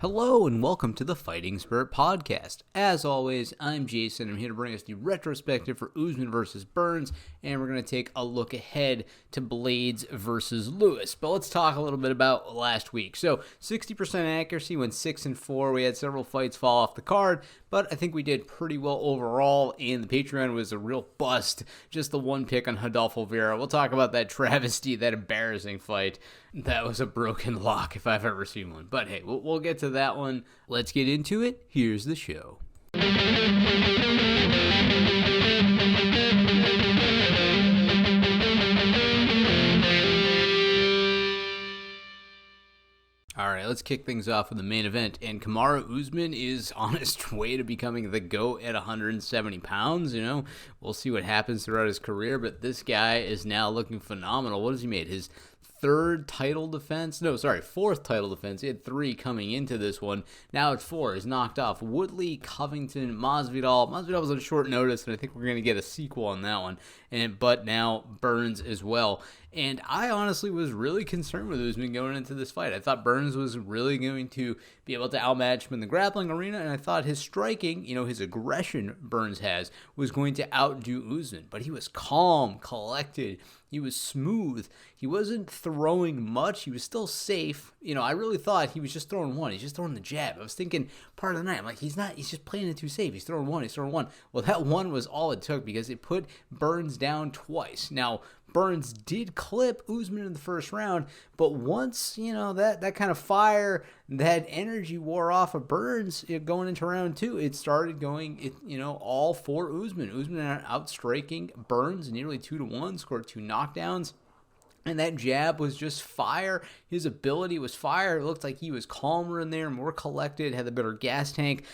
Hello and welcome to the Fighting Spirit Podcast. As always, I'm Jason. I'm here to bring us the retrospective for Usman versus Burns, and we're going to take a look ahead to Blaydes versus Lewis. But let's talk a little bit about last week. So, 60% accuracy, went 6-4. We had several fights fall off the card, but I think we did pretty well overall, and the Patreon was a real bust. Just the one pick on Adolfo Vieira. We'll talk about that travesty, that embarrassing fight. That was a broken lock if I've ever seen one. But hey, we'll get to that one. Let's get into it. Here's the show. All right, let's kick things off with the main event. And Kamaru Usman is on his way to becoming the GOAT at 170 pounds. You know, we'll see what happens throughout his career, but this guy is now looking phenomenal. What has he made? His fourth title defense. He had 3 coming into this one. Now at 4. He's knocked off Woodley, Covington, Masvidal. Masvidal was on short notice, and I think we're going to get a sequel on that one. But now Burns as well. And I honestly was really concerned with Usman going into this fight. I thought Burns was really going to be able to outmatch him in the grappling arena, and I thought his striking, his aggression Burns has, was going to outdo Usman. But he was calm, collected. He was smooth. He wasn't throwing much. He was still safe. I really thought he was just throwing one. He's just throwing the jab. I was thinking part of the night, I'm like, he's just playing it too safe. He's throwing one. Well, that one was all it took because it put Burns down twice. Now, Burns did clip Usman in the first round, but once, that kind of fire, that energy wore off of Burns going into round 2, it started going, all for Usman. Usman outstriking Burns nearly 2-1, scored 2 knockdowns. And that jab was just fire. His ability was fire. It looked like he was calmer in there, more collected, had the better gas tank.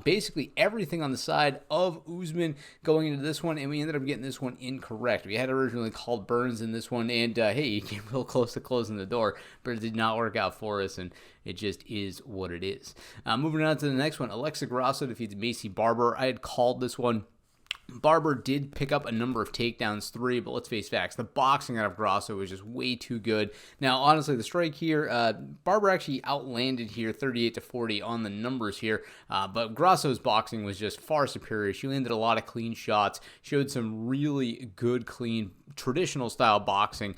Basically everything on the side of Usman going into this one, and we ended up getting this one incorrect. We had originally called Burns in this one, and he came real close to closing the door, but it did not work out for us, and it just is what it is. Moving on to the next one, Alexa Grosso defeats Macy Barber. I had called this one. Barber did pick up a number of takedowns, 3, but let's face facts. The boxing out of Grosso was just way too good. Now, honestly, the strike here, Barber actually outlanded here 38-40 on the numbers here, but Grosso's boxing was just far superior. She landed a lot of clean shots, showed some really good, clean, traditional style boxing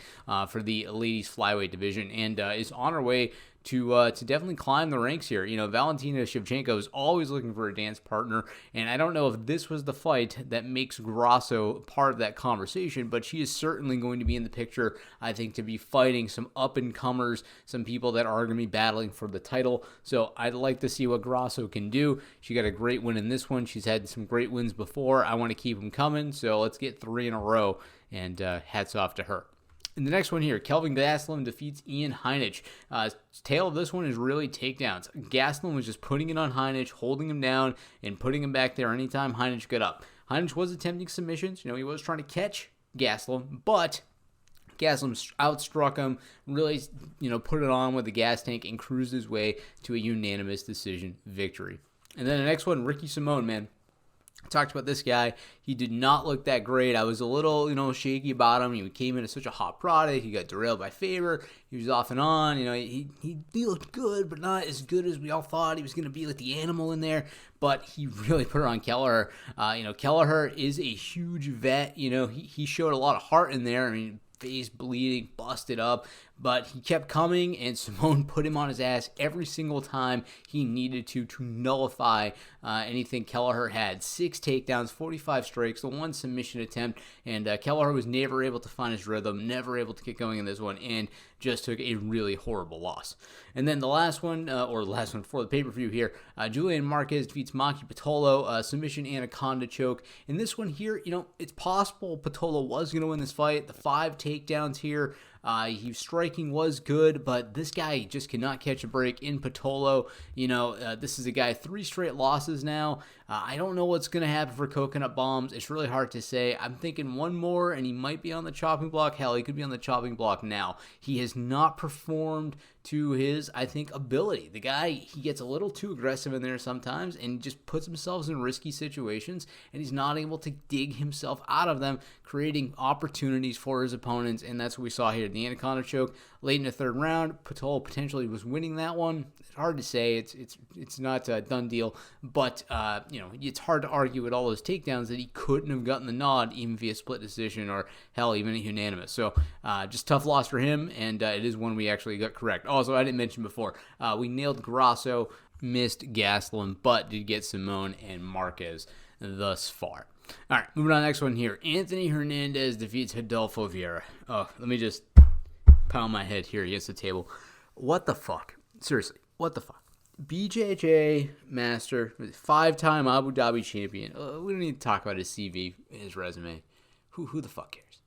for the ladies flyweight division, and is on her way to definitely climb the ranks here. Valentina Shevchenko is always looking for a dance partner, and I don't know if this was the fight that makes Grosso part of that conversation, but she is certainly going to be in the picture, I think, to be fighting some up-and-comers, some people that are going to be battling for the title. So I'd like to see what Grosso can do. She got a great win in this one. She's had some great wins before. I want to keep them coming, so let's get 3 in a row, and hats off to her. In the next one here, Kelvin Glasselin defeats Ian Heineck. Tail of this one is really takedowns. Glasselin was just putting it on Heineck, holding him down, and putting him back there anytime Heineck got up. Heineck was attempting submissions. He was trying to catch Glasselin, but Glasselin outstruck him, really, put it on with the gas tank and cruised his way to a unanimous decision victory. And then the next one, Ricky Simone, man. Talked about this guy. He did not look that great. I was a little, shaky about him. He came in as such a hot product. He got derailed by Faber. He was off and on. He looked good, but not as good as we all thought. He was going to be like the animal in there, but he really put it on Kelleher. Kelleher is a huge vet. He showed a lot of heart in there. Face bleeding, busted up, but he kept coming, and Simone put him on his ass every single time he needed to nullify anything Kelleher had. 6 takedowns, 45 strikes, the 1 submission attempt, and Kelleher was never able to find his rhythm, never able to get going in this one, and just took a really horrible loss. And then the last one for the pay-per-view here, Julian Marquez defeats Patolo, submission anaconda choke. In this one here, it's possible Patolo was going to win this fight. The 5 takedowns here, his striking was good, but this guy just cannot catch a break in Patolo. This is a guy, 3 straight losses now. I don't know what's going to happen for Coconut Bombs. It's really hard to say. I'm thinking one more, and he might be on the chopping block. Hell, he could be on the chopping block now. He has not performed to his, I think, ability. The guy, he gets a little too aggressive in there sometimes and just puts himself in risky situations, and he's not able to dig himself out of them, creating opportunities for his opponents, and that's what we saw here. The Anaconda choke late in the third round. Patolo potentially was winning that one. It's hard to say. It's not a done deal, but it's hard to argue with all those takedowns that he couldn't have gotten the nod even via split decision or hell, even a unanimous. So just tough loss for him, and it is one we actually got correct. Also, I didn't mention before, we nailed Grosso, missed Glasselin, but did get Simone and Marquez thus far. All right, moving on to the next one here. Anthony Hernandez defeats Adolfo Vieira. Oh, let me just pound my head here against the table. What the fuck? Seriously, what the fuck? BJJ master, 5-time Abu Dhabi champion. We don't need to talk about his CV, his resume. Who the fuck cares?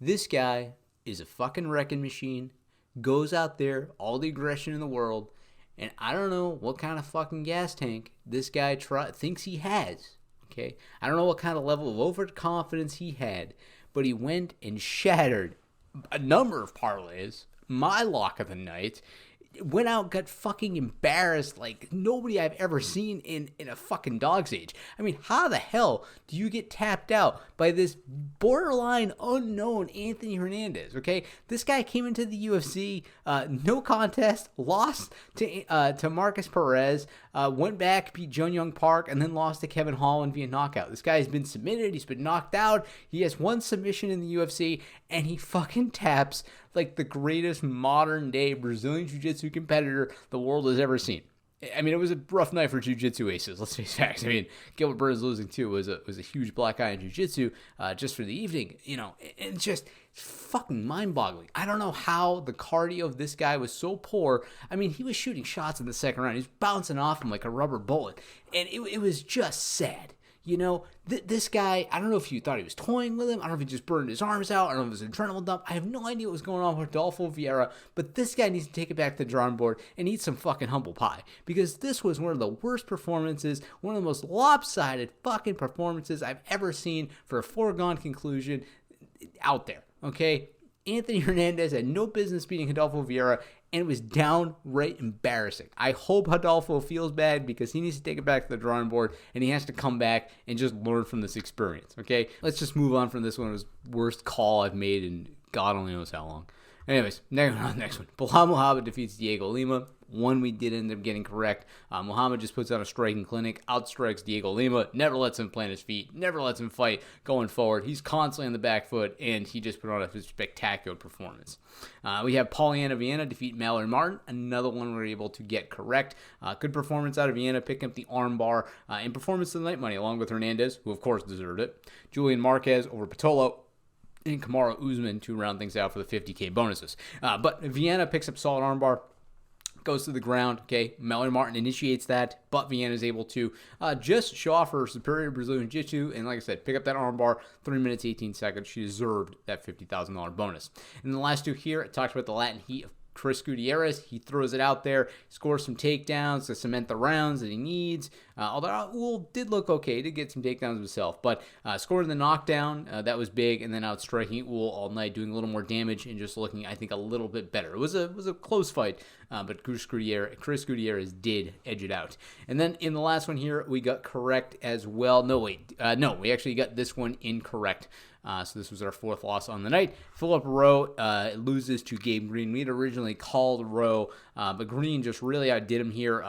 This guy is a fucking wrecking machine, goes out there, all the aggression in the world, and I don't know what kind of fucking gas tank this guy thinks he has. Okay, I don't know what kind of level of overconfidence he had, but he went and shattered a number of parlays, my lock of the night, went out, got fucking embarrassed like nobody I've ever seen in a fucking dog's age. I mean, how the hell do you get tapped out by this borderline unknown Anthony Hernandez, okay? This guy came into the UFC, no contest, lost to Marcus Perez, went back, beat Jun Young Park, and then lost to Kevin Holland via knockout. This guy has been submitted, he's been knocked out, he has one submission in the UFC, and he fucking taps like the greatest modern day Brazilian Jiu-Jitsu competitor the world has ever seen. I mean, it was a rough night for Jiu-Jitsu aces, let's face facts. I mean, Gilbert Burns losing too was a huge black eye in Jiu-Jitsu just for the evening, and it's just fucking mind-boggling. I don't know how the cardio of this guy was so poor. I mean, he was shooting shots in the second round. He was bouncing off him like a rubber bullet, and it was just sad. This guy, I don't know if you thought he was toying with him. I don't know if he just burned his arms out. I don't know if it was an adrenaline dump. I have no idea what was going on with Adolfo Vieira, but this guy needs to take it back to the drawing board and eat some fucking humble pie, because this was one of the worst performances, one of the most lopsided fucking performances I've ever seen for a foregone conclusion out there, okay? Anthony Hernandez had no business beating Adolfo Vieira, and it was downright embarrassing. I hope Adolfo feels bad, because he needs to take it back to the drawing board, and he has to come back and just learn from this experience, okay? Let's just move on from this one. It was the worst call I've made in God only knows how long. Anyways, next one. Bilal Muhammad defeats Diego Lima. One we did end up getting correct. Muhammad just puts on a striking clinic, outstrikes Diego Lima, never lets him plant his feet, never lets him fight going forward. He's constantly on the back foot, and he just put on a spectacular performance. We have Polyana Viana defeat Mallory Martin, another one we were able to get correct. Good performance out of Viana, picking up the armbar, and performance of the night money, along with Hernandez, who of course deserved it. Julian Marquez over Patolo, and Kamaru Usman to round things out for the $50K bonuses. But Viana picks up solid armbar, goes to the ground, okay? Mallory Martin initiates that, but Viana is able to just show off her superior Brazilian Jiu-Jitsu, and like I said, pick up that armbar, 3 minutes, 18 seconds. She deserved that $50,000 bonus. And the last two here, it talks about the Latin heat of Chris Gutierrez. He throws it out there, scores some takedowns to cement the rounds that he needs. Although Raul did look okay, did get some takedowns himself, but scoring the knockdown, that was big, and then outstriking Raul all night, doing a little more damage and just looking, I think, a little bit better. It was a close fight, but Chris Gutierrez did edge it out. And then in the last one here, we got correct as well. We actually got this one incorrect. So this was our fourth loss on the night. Philip Rowe loses to Gabe Green. We had originally called Rowe, but Green just really outdid him here.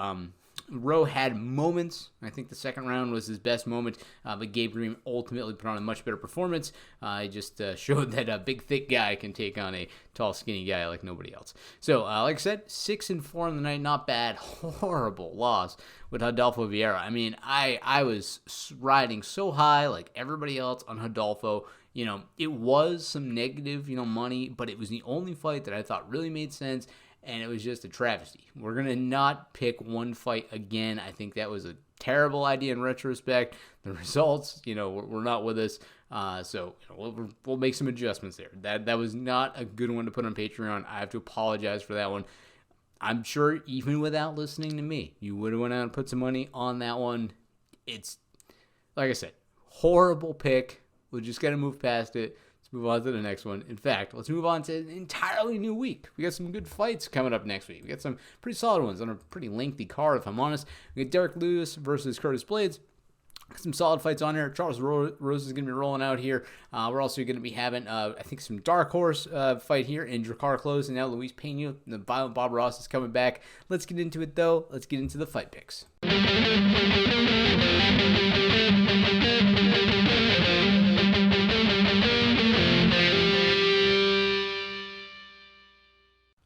Rowe had moments. I think the second round was his best moment, but Gabe Green ultimately put on a much better performance. He just showed that a big, thick guy can take on a tall, skinny guy like nobody else. So, like I said, 6-4 on the night, not bad. Horrible loss with Adolfo Vieira. I mean, I was riding so high like everybody else on Adolfo. It was some negative, money, but it was the only fight that I thought really made sense, and it was just a travesty. We're going to not pick one fight again. I think that was a terrible idea in retrospect. The results, were not with us, so we'll make some adjustments there. That was not a good one to put on Patreon. I have to apologize for that one. I'm sure even without listening to me, you would have went out and put some money on that one. It's like I said, horrible pick. We're just going to move past it. Let's move on to the next one. In fact, let's move on to an entirely new week. We got some good fights coming up next week. We got some pretty solid ones on a pretty lengthy card, if I'm honest. We got Derrick Lewis versus Curtis Blaydes. Some solid fights on here. Charles Rosa is going to be rolling out here. We're also going to be having, I think, some dark horse fight here in Dracar Close. And now Luis Pena, the violent Bob Ross, is coming back. Let's get into it, though. Let's get into the fight picks.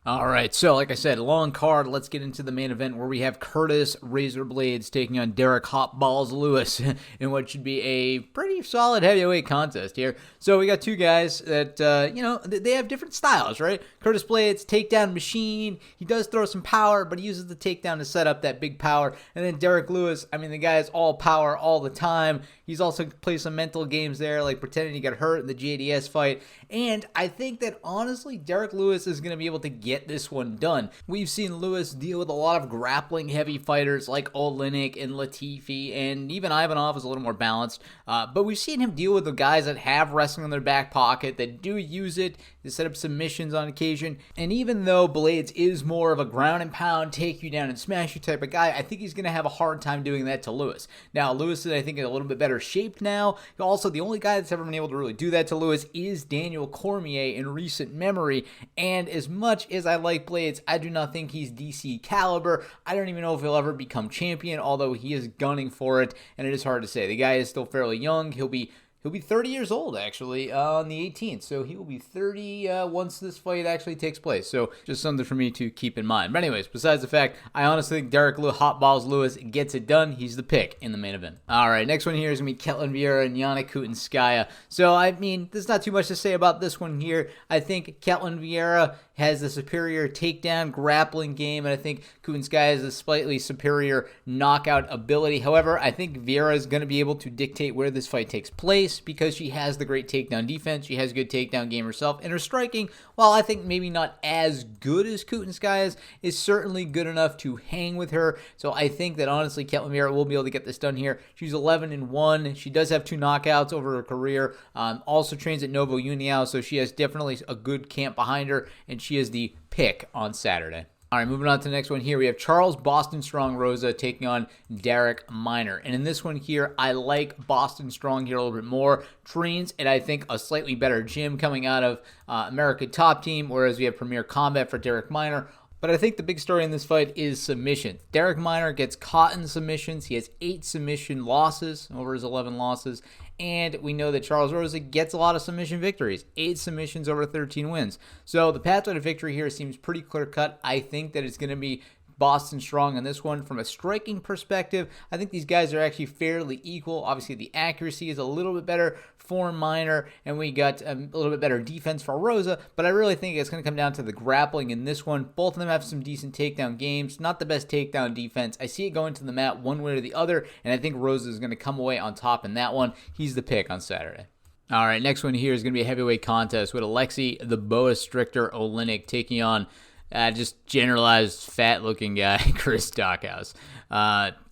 All right, so like I said, long card. Let's get into the main event where we have Curtis Razor Blaydes taking on Derrick Hot Balls Lewis in what should be a pretty solid heavyweight contest here. So we got two guys that, they have different styles, right? Curtis Blaydes, takedown machine. He does throw some power, but he uses the takedown to set up that big power. And then Derrick Lewis, I mean, the guy is all power all the time. He's also played some mental games there, like pretending he got hurt in the JDS fight. And I think that, honestly, Derrick Lewis is going to be able to get this one done. We've seen Lewis deal with a lot of grappling heavy fighters like Oleinik and Latifi, and even Ivanov is a little more balanced. But we've seen him deal with the guys that have wrestling in their back pocket, that do use it to set up submissions on occasion. And even though Blaydes is more of a ground and pound, take you down and smash you type of guy, I think he's going to have a hard time doing that to Lewis. Now, Lewis is, I think, in a little bit better shape now. Also, the only guy that's ever been able to really do that to Lewis is Daniel Cormier in recent memory. And as much as I like Blaydes, I do not think he's DC caliber. I don't even know if he'll ever become champion, although he is gunning for it, and it is hard to say. The guy is still fairly young. He'll be 30 years old, actually, on the 18th. So he will be 30 once this fight actually takes place. So just something for me to keep in mind. But anyways, besides the fact, I honestly think Derrick Hot Balls Lewis gets it done. He's the pick in the main event. All right, next one here is going to be Kellen Vieira and Yannick Skaia. So, I mean, there's not too much to say about this one here. I think Kellen Vieira has the superior takedown grappling game, and I think Skaia has a slightly superior knockout ability. However, I think Vieira is going to be able to dictate where this fight takes place because she has the great takedown defense. She has good takedown game herself, and her striking, while I think maybe not as good as Skaia's, is certainly good enough to hang with her. So I think that, honestly, Kellen Vieira will be able to get this done here. She's 11-1. She does have 2 knockouts over her career. Also trains at Novo União, so she has definitely a good camp behind her, and she is the pick on Saturday. All right, moving on to the next one here. We have Charles Boston Strong Rosa taking on Derek Minor. And in this one here, I like Boston Strong here a little bit more. Trains at, I think, a slightly better gym coming out of America Top Team, whereas we have Premier Combat for Derek Minor. But I think the big story in this fight is submission. Derek Minor gets caught in submissions. He has 8 submission losses over his 11 losses. And we know that Charles Rosa gets a lot of submission victories. 8 submissions over 13 wins. So the pathway to victory here seems pretty clear-cut. I think that it's going to be Boston Strong on this one. From a striking perspective, I think these guys are actually fairly equal. Obviously, the accuracy is a little bit better for Minor, and we got a little bit better defense for Rosa, but I really think it's going to come down to the grappling in this one. Both of them have some decent takedown games, not the best takedown defense. I see it going to the mat one way or the other, and I think Rosa is going to come away on top in that one. He's the pick on Saturday. All right, next one here is going to be a heavyweight contest with Alexei the Boa Stricter Oleinik taking on just generalized fat-looking guy, Chris Stockhouse.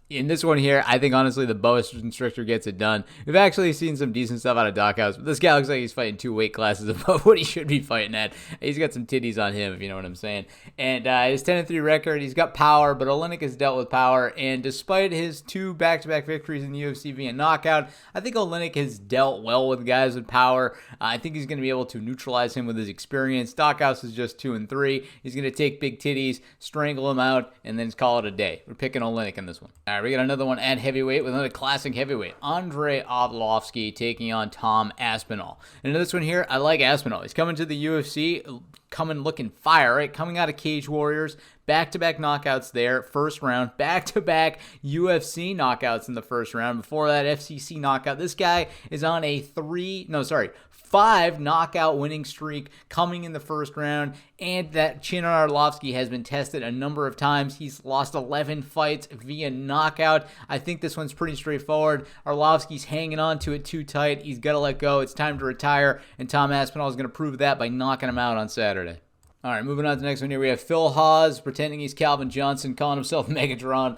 In this one here, I think, honestly, the Boa Stricter gets it done. We've actually seen some decent stuff out of Stockhouse, but this guy looks like he's fighting 2 weight classes above what he should be fighting at. He's got some titties on him, if you know what I'm saying. And his 10-3 record, he's got power, but Oleinik has dealt with power. And despite his 2 back-to-back victories in the UFC via knockout, I think Oleinik has dealt well with guys with power. I think he's going to be able to neutralize him with his experience. Stockhouse is just 2-3. He's going to take big titties, strangle him out, and then call it a day. We're picking Oleinik in this one. All right, we got another one at heavyweight with another classic heavyweight. Andrei Arlovsky taking on Tom Aspinall. And in this one here, I like Aspinall. He's coming to the UFC, coming looking fire, right? Coming out of Cage Warriors. Back-to-back knockouts there, first round. Back-to-back UFC knockouts in the first round. Before that, FCC knockout. This guy is on a 5 knockout winning streak coming in the first round, and that chin on Arlovsky has been tested a number of times. He's lost 11 fights via knockout. I think this one's pretty straightforward. Arlovsky's hanging on to it too tight. He's got to let go. It's time to retire, and Tom Aspinall is going to prove that by knocking him out on Saturday. All right, moving on to the next one here. We have Phil Hawes pretending he's Calvin Johnson, calling himself Megatron.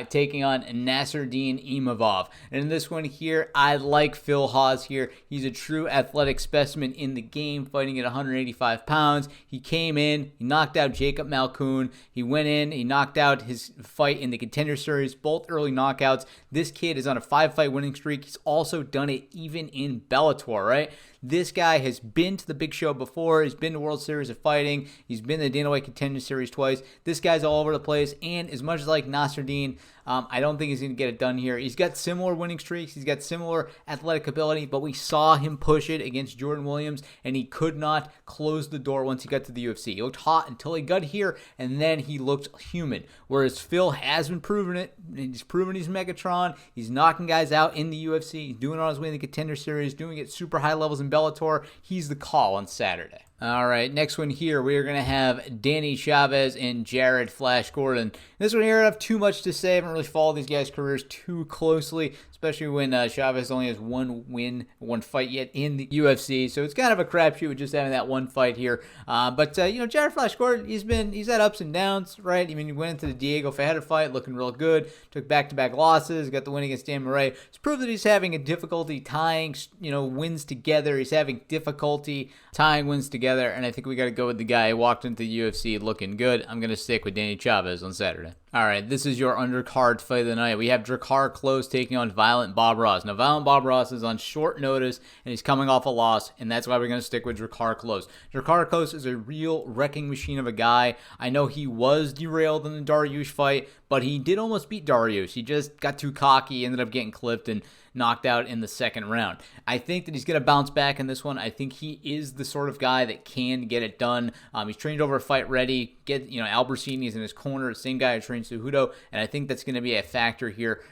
taking on Nasruddin Imavov. And in this one here, I like Phil Hawes here. He's a true athletic specimen in the game, fighting at 185 pounds. He came in, he knocked out Jacob Malkoun. He went in, he knocked out his fight in the Contender Series, both early knockouts. This kid is on a 5-fight winning streak. He's also done it even in Bellator, right? This guy has been to the big show before. He's been to World Series of Fighting. He's been to the Dana White Contender Series twice. This guy's all over the place. And as much as like Nasruddin, I don't think he's going to get it done here. He's got similar winning streaks. He's got similar athletic ability, but we saw him push it against Jordan Williams, and he could not close the door once he got to the UFC. He looked hot until he got here, and then he looked human. Whereas Phil has been proving it. He's proven he's Megatron. He's knocking guys out in the UFC. He's doing it on his way in the Contender Series, doing it super high levels in Bellator. He's the call on Saturday. All right, next one here, we are going to have Danny Chavez and Jared Flash Gordon. This one here, I don't have too much to say. I haven't really followed these guys' careers too closely, especially when Chavez only has one fight yet in the UFC. So it's kind of a crapshoot with just having that one fight here. But Jared Flash Gordon, he's had ups and downs, right? I mean, he went into the Diego Ferreira fight looking real good, took back-to-back losses, got the win against Dan Murray. It's proved that he's having a difficulty tying, wins together. He's having difficulty tying wins together. And I think we got to go with the guy who walked into the UFC looking good. I'm going to stick with Danny Chavez on Saturday. All right, this is your undercard fight of the night. We have Dracar Close taking on Violent Bob Ross. Now, Violent Bob Ross is on short notice, and he's coming off a loss, and that's why we're going to stick with Dracar Close. Dracar Close is a real wrecking machine of a guy. I know he was derailed in the Dariush fight, but he did almost beat Dariush. He just got too cocky, ended up getting clipped, and knocked out in the second round. I think that he's going to bounce back in this one. I think he is the sort of guy that can get it done. He's trained over Fight Ready. Albertini is in his corner, the same guy who trains Cejudo, and I think that's going to be a factor here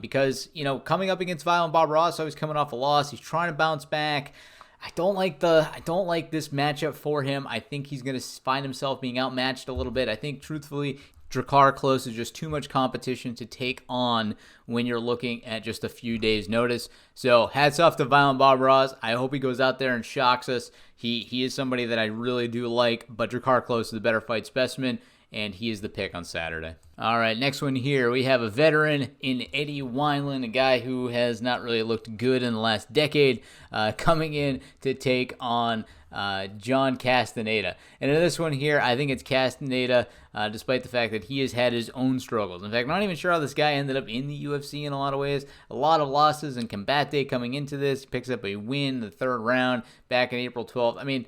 because, coming up against Violent Bob Ross, he's coming off a loss. He's trying to bounce back. I don't like this matchup for him. I think he's going to find himself being outmatched a little bit. I think, truthfully, Dracar Close is just too much competition to take on when you're looking at just a few days' notice. So hats off to Violent Bob Ross. I hope he goes out there and shocks us. He is somebody that I really do like, but Dracar Close is the better fight specimen, and he is the pick on Saturday. All right, next one here. We have a veteran in Eddie Wineland, a guy who has not really looked good in the last decade, coming in to take on John Castaneda. And in this one here, I think it's Castaneda, despite the fact that he has had his own struggles. In fact, I'm not even sure how this guy ended up in the UFC in a lot of ways. A lot of losses in Combate coming into this. He picks up a win in the third round back in April 12th. I mean,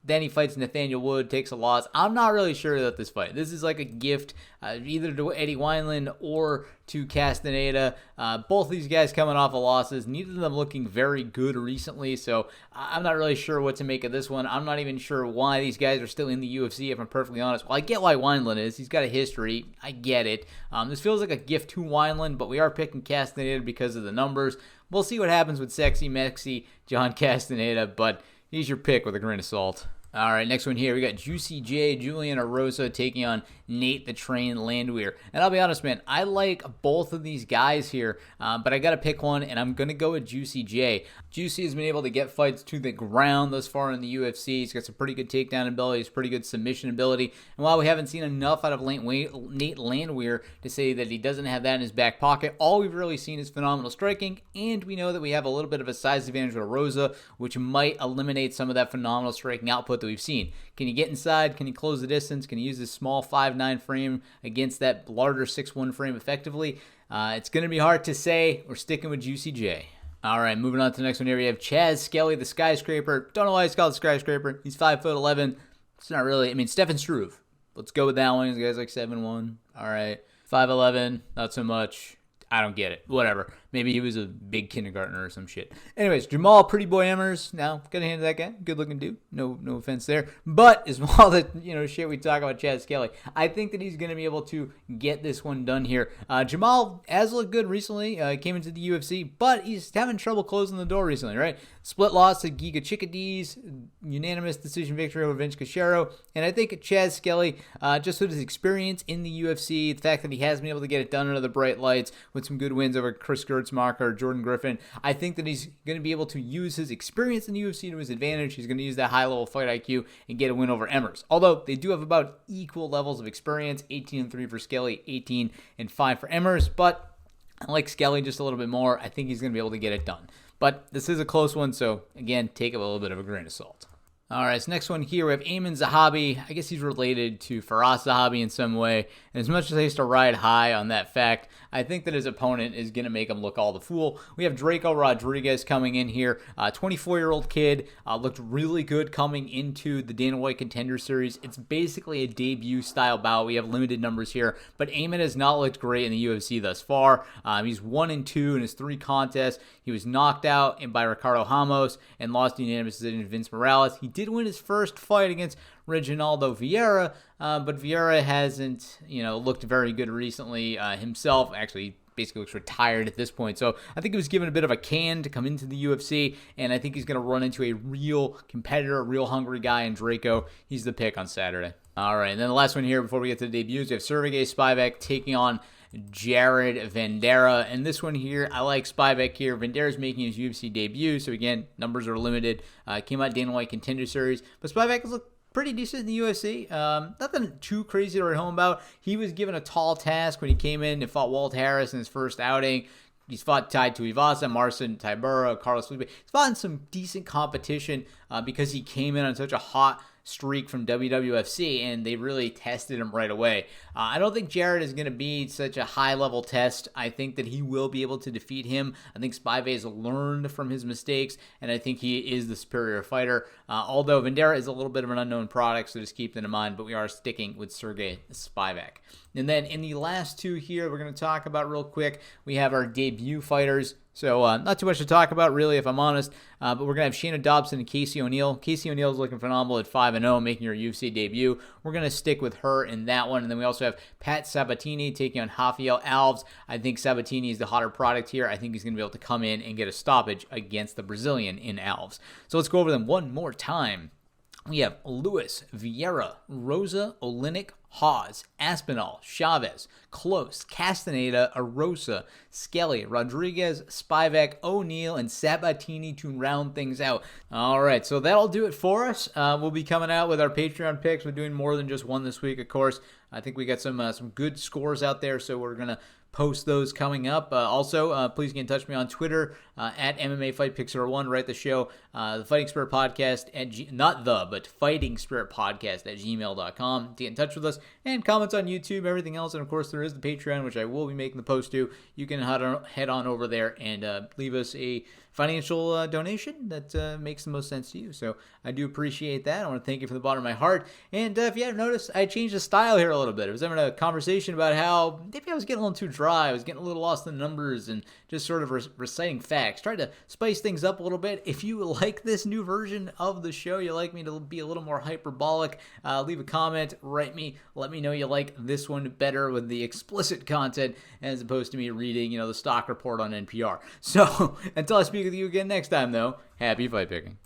then he fights Nathaniel Wood, takes a loss. I'm not really sure about this fight. This is like a gift either to Eddie Wineland or to Castaneda. Both of these guys coming off of losses. Neither of them looking very good recently, so I'm not really sure what to make of this one. I'm not even sure why these guys are still in the UFC, if I'm perfectly honest. Well, I get why Wineland is. He's got a history. I get it. This feels like a gift to Wineland, but we are picking Castaneda because of the numbers. We'll see what happens with Sexy Mexy John Castaneda, but he's your pick with a grain of salt. All right, next one here. We got Juicy J, Julian or Rosa taking on Nate the Train Landwehr. And I'll be honest, man, I like both of these guys here, but I got to pick one, and I'm going to go with Juicy J. Juicy has been able to get fights to the ground thus far in the UFC. He's got some pretty good takedown ability. He's pretty good submission ability. And while we haven't seen enough out of Nate Landwehr to say that he doesn't have that in his back pocket, all we've really seen is phenomenal striking, and we know that we have a little bit of a size advantage with Rosa, which might eliminate some of that phenomenal striking output that we've seen. Can he get inside? Can he close the distance? Can he use this small 5'9" frame against that larger 6'1" frame effectively? It's going to be hard to say. We're sticking with Juicy J. All right, moving on to the next one here. We have Chaz Skelly, the Skyscraper. Don't know why he's called the Skyscraper. He's 5'11". It's not really, Stefan Struve. Let's go with that one. This guy's like 7'1". All right. 5'11", not so much. I don't get it. Whatever. Maybe he was a big kindergartner or some shit. Anyways, Jamal Pretty Boy Emmers. Now, gotta hand to that guy. Good looking dude. No offense there. But as all the shit we talk about Chad Skelly, I think that he's gonna be able to get this one done here. Jamal has looked good recently. Came into the UFC, but he's having trouble closing the door recently, right? Split loss to Giga Chickadee, unanimous decision victory over Vince Cachero, and I think Chad Skelly, just with his experience in the UFC, the fact that he has been able to get it done under the bright lights, with with some good wins over Chris Gertzmacher, Jordan Griffin. I think that he's going to be able to use his experience in the UFC to his advantage. He's going to use that high-level fight IQ and get a win over Emmers. Although they do have about equal levels of experience, 18-3 for Skelly, 18-5 for Emmers, but I like Skelly just a little bit more. I think he's going to be able to get it done. But this is a close one, so again, take it with a little bit of a grain of salt. All right, so next one here, we have Ayman Zahabi. I guess he's related to Faraz Zahabi in some way. And as much as I used to ride high on that fact, I think that his opponent is going to make him look all the fool. We have Draco Rodriguez coming in here. 24-year-old kid, looked really good coming into the Dana White Contender Series. It's basically a debut-style bout. We have limited numbers here, but Ayman has not looked great in the UFC thus far. He's 1-2 in his 3 contests. He was knocked out by Ricardo Ramos and lost in unanimous decision to Vince Morales. He did win his first fight against Reginaldo Vieira, but Vieira hasn't, looked very good recently himself. Actually, basically looks retired at this point. So I think he was given a bit of a can to come into the UFC, and I think he's going to run into a real competitor, a real hungry guy in Draco. He's the pick on Saturday. All right, and then the last one here before we get to the debuts, we have Sergey Spybeck taking on Jared Vanderaa. And this one here, I like Spybeck here. Vanderaa is making his UFC debut, so again, numbers are limited. Came out Dana White Contender Series, but Spybeck has looked pretty decent in the UFC. Nothing too crazy to write home about. He was given a tall task when he came in and fought Walt Harris in his first outing. He's fought Tai Tuivasa, Marcin Tybura, Carlos Felipe. He's fought in some decent competition because he came in on such a hot streak from WWFC, and they really tested him right away. I don't think Jared is going to be such a high-level test. I think that he will be able to defeat him. I think Spivey has learned from his mistakes, and I think he is the superior fighter. Although Vanderaa is a little bit of an unknown product, so just keep that in mind, but we are sticking with Sergey Spivek. And then in the last 2 here, we're going to talk about real quick, we have our debut fighters. So not too much to talk about, really, if I'm honest. But we're going to have Shayna Dobson and Casey O'Neill. Casey O'Neill is looking phenomenal at 5-0, making her UFC debut. We're going to stick with her in that one. And then we also have Pat Sabatini taking on Rafael Alves. I think Sabatini is the hotter product here. I think he's going to be able to come in and get a stoppage against the Brazilian in Alves. So let's go over them one more time. We have Lewis, Vieira, Rosa, Olinik, Hawes, Aspinall, Chavez, Close, Castaneda, Rosa, Skelly, Rodriguez, Spivek, O'Neill, and Sabatini to round things out. All right, so that'll do it for us. We'll be coming out with our Patreon picks. We're doing more than just one this week, of course. I think we got some good scores out there, so we're going to post those coming up. Also, please get in touch with me on Twitter at MMA Fight Picks 1. Write the show, the Fighting Spirit Podcast at Fighting Spirit Podcast at gmail.com to get in touch with us, and comments on YouTube, everything else. And of course, there is the Patreon, which I will be making the post to. You can head on over there and leave us a financial donation that makes the most sense to you. So I do appreciate that. I want to thank you from the bottom of my heart. And if you haven't noticed, I changed the style here a little bit. I was having a conversation about how maybe I was getting a little too dry. I was getting a little lost in the numbers and just sort of reciting facts. Tried to spice things up a little bit. If you like this new version of the show, you like me to be a little more hyperbolic, leave a comment, write me, let me know you like this one better with the explicit content as opposed to me reading, the stock report on NPR. So until I speak with you again next time, though, happy fight picking.